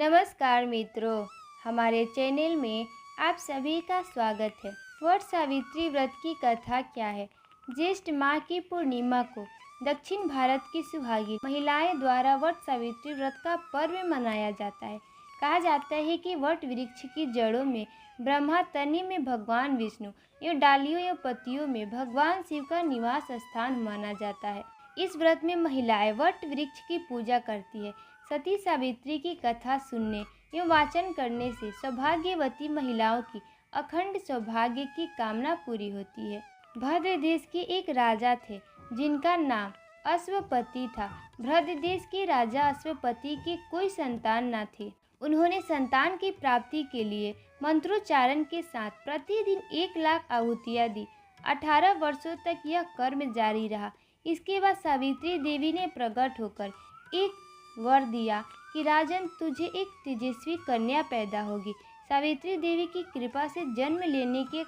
नमस्कार मित्रों, हमारे चैनल में आप सभी का स्वागत है। वट सावित्री व्रत की कथा क्या है? ज्येष्ठ माह की पूर्णिमा को दक्षिण भारत की सुहागिन महिलाएं द्वारा वट सावित्री व्रत का पर्व मनाया जाता है। कहा जाता है कि वट वृक्ष की जड़ों में ब्रह्मा, तने में भगवान विष्णु एवं डालियों एवं पत्तियों में भगवान शिव का निवास स्थान माना जाता है। इस व्रत में महिलाएं वट वृक्ष की पूजा करती है। सती सावित्री की कथा सुनने एवं वाचन करने से सौभाग्यवती महिलाओं की अखंड सौभाग्य की कामना पूरी होती है। भद्र देश के एक राजा थे जिनका नाम अश्वपति था। भद्र देश के राजा अश्वपति की कोई संतान न थी। उन्होंने संतान की प्राप्ति के लिए मंत्रोच्चारण के साथ प्रतिदिन 1,00,000 आहुतियाँ दी। 18 वर्षों तक यह कर्म जारी रहा। इसके बाद सावित्री देवी ने प्रकट होकर एक वर दिया कि राजन, तुझे एक तेजस्वी कन्या पैदा होगी। सावित्री देवी की कृपा से जन्म लेने के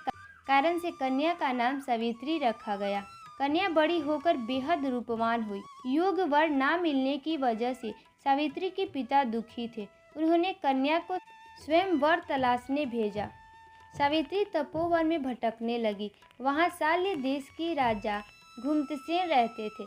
कारण से कन्या का नाम सावित्री रखा गया। कन्या बड़ी होकर बेहद रूपवान हुई। योग वर ना मिलने की वजह से सावित्री के पिता दुखी थे। उन्होंने कन्या को स्वयं वर तलाशने भेजा। सावित्री तपोवन में भटकने लगी। वहाँ शाल्य देश के राजा घुमतसेन रहते थे।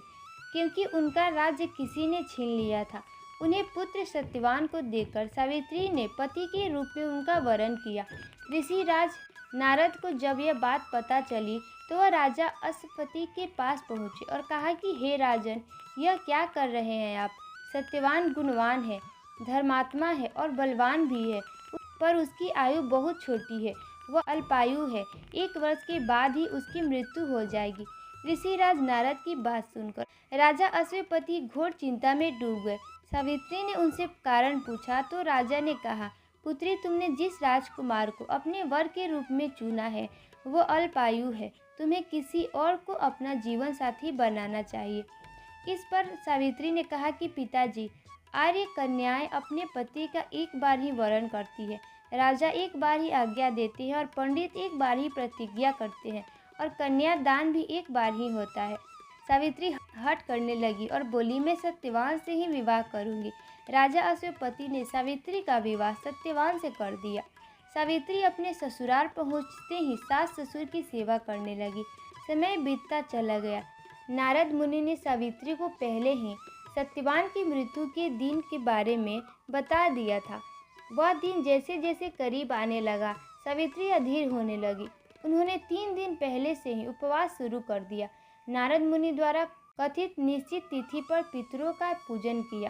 क्योंकि उनका राज्य किसी ने छीन लिया था, उन्हें पुत्र सत्यवान को देकर सावित्री ने पति के रूप में उनका वरण किया। ऋषिराज नारद को जब यह बात पता चली तो वह राजा अश्वपति के पास पहुँचे और कहा कि हे राजन, यह क्या कर रहे हैं आप? सत्यवान गुणवान है, धर्मात्मा है और बलवान भी है, पर उसकी आयु बहुत छोटी है। वह अल्पायु है। 1 वर्ष के बाद ही उसकी मृत्यु हो जाएगी। ऋषिराज नारद की बात सुनकर राजा अश्वपति घोर चिंता में डूब गए। सावित्री ने उनसे कारण पूछा तो राजा ने कहा, पुत्री, तुमने जिस राजकुमार को अपने वर के रूप में चुना है वो अल्पायु है। तुम्हें किसी और को अपना जीवन साथी बनाना चाहिए। इस पर सावित्री ने कहा कि पिताजी, आर्य कन्याएं अपने पति का एक बार ही वरण करती है। राजा एक बार ही आज्ञा देते हैं और पंडित एक बार ही प्रतिज्ञा करते हैं और कन्यादान भी एक बार ही होता है। सावित्री हठ करने लगी और बोली, मैं सत्यवान से ही विवाह करूंगी। राजा अश्वपति ने सावित्री का विवाह सत्यवान से कर दिया। सावित्री अपने ससुराल पहुंचते ही सास ससुर की सेवा करने लगी। समय बीतता चला गया। नारद मुनि ने सावित्री को पहले ही सत्यवान की मृत्यु के दिन के बारे में बता दिया था। वह दिन जैसे जैसे करीब आने लगा, सावित्री अधीर होने लगी। उन्होंने 3 दिन पहले से ही उपवास शुरू कर दिया। नारद मुनि द्वारा कथित निश्चित तिथि पर पितरों का पूजन किया।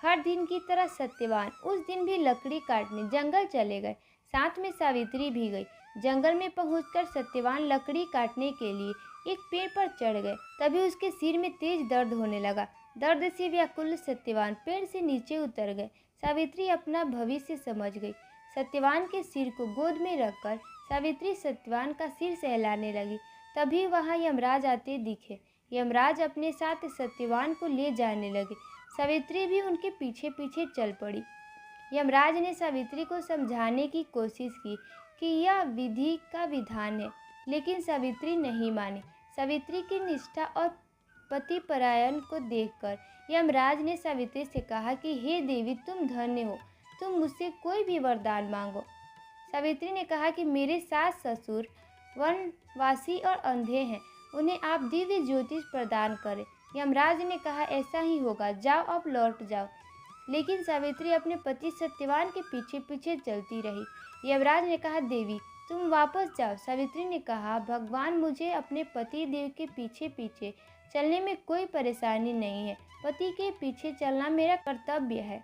हर दिन की तरह सत्यवान उस दिन भी लकड़ी काटने जंगल चले गए। साथ में सावित्री भी गई। जंगल में पहुंचकर सत्यवान लकड़ी काटने के लिए एक पेड़ पर चढ़ गए। तभी उसके सिर में तेज दर्द होने लगा। दर्द से व्याकुल सत्यवान पेड़ से नीचे उतर गए। सावित्री अपना भविष्य समझ गई। सत्यवान के सिर को गोद में रखकर सावित्री सत्यवान का सिर सहलाने लगी। तभी वहां यमराज आते दिखे। यमराज अपने साथ सत्यवान को ले जाने लगे। सावित्री भी उनके पीछे पीछे चल पड़ी। यमराज ने सावित्री को समझाने की कोशिश की कि यह विधि का विधान है, लेकिन सावित्री नहीं मानी। सावित्री की निष्ठा और पतिपरायण को देखकर यमराज ने सावित्री से कहा कि हे देवी, तुम धन्य हो, तुम मुझसे कोई भी वरदान मांगो। सावित्री ने कहा कि मेरे सास ससुर वनवासी और अंधे हैं, उन्हें आप दिव्य ज्योतिष प्रदान करें। यमराज ने कहा, ऐसा ही होगा, जाओ अब लौट जाओ। लेकिन सावित्री अपने पति सत्यवान के पीछे पीछे चलती रही। यमराज ने कहा, देवी तुम वापस जाओ। सावित्री ने कहा, भगवान, मुझे अपने पति देव के पीछे पीछे चलने में कोई परेशानी नहीं है। पति के पीछे चलना मेरा कर्तव्य है।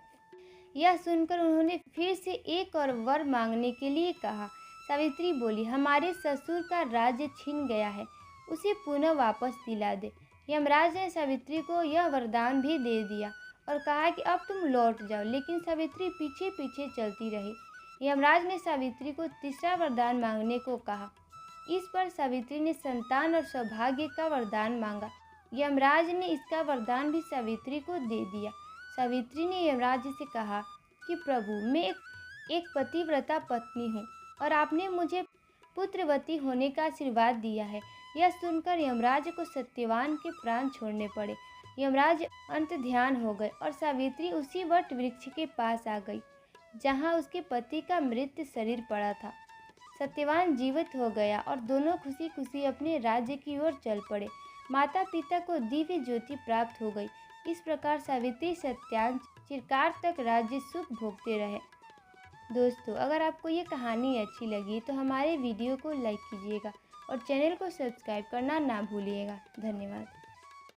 यह सुनकर उन्होंने फिर से एक और वर मांगने के लिए कहा। सावित्री बोली, हमारे ससुर का राज्य छीन गया है, उसे पुनः वापस दिला दे। यमराज ने सावित्री को यह वरदान भी दे दिया और कहा कि अब तुम लौट जाओ। लेकिन सावित्री पीछे पीछे चलती रही। यमराज ने सावित्री को तीसरा वरदान मांगने को कहा। इस पर सावित्री ने संतान और सौभाग्य का वरदान मांगा। यमराज ने इसका वरदान भी सावित्री को दे दिया। सावित्री ने यमराज से कहा कि प्रभु, मैं एक पतिव्रता पत्नी हूँ और आपने मुझे पुत्रवती होने का आशीर्वाद दिया है। यह सुनकर यमराज को सत्यवान के प्राण छोड़ने पड़े। यमराज अंत ध्यान हो गए और सावित्री उसी वट वृक्ष के पास आ गई। जहां उसके पति का मृत शरीर पड़ा था। सत्यवान जीवित हो गया और दोनों खुशी खुशी अपने राज्य की ओर चल पड़े। माता पिता को दिव्य ज्योति प्राप्त हो गई। इस प्रकार सावित्री सत्यांश चिरकाल तक राज्य सुख भोगते रहे। दोस्तों, अगर आपको ये कहानी अच्छी लगी तो हमारे वीडियो को लाइक कीजिएगा और चैनल को सब्सक्राइब करना ना भूलिएगा। धन्यवाद।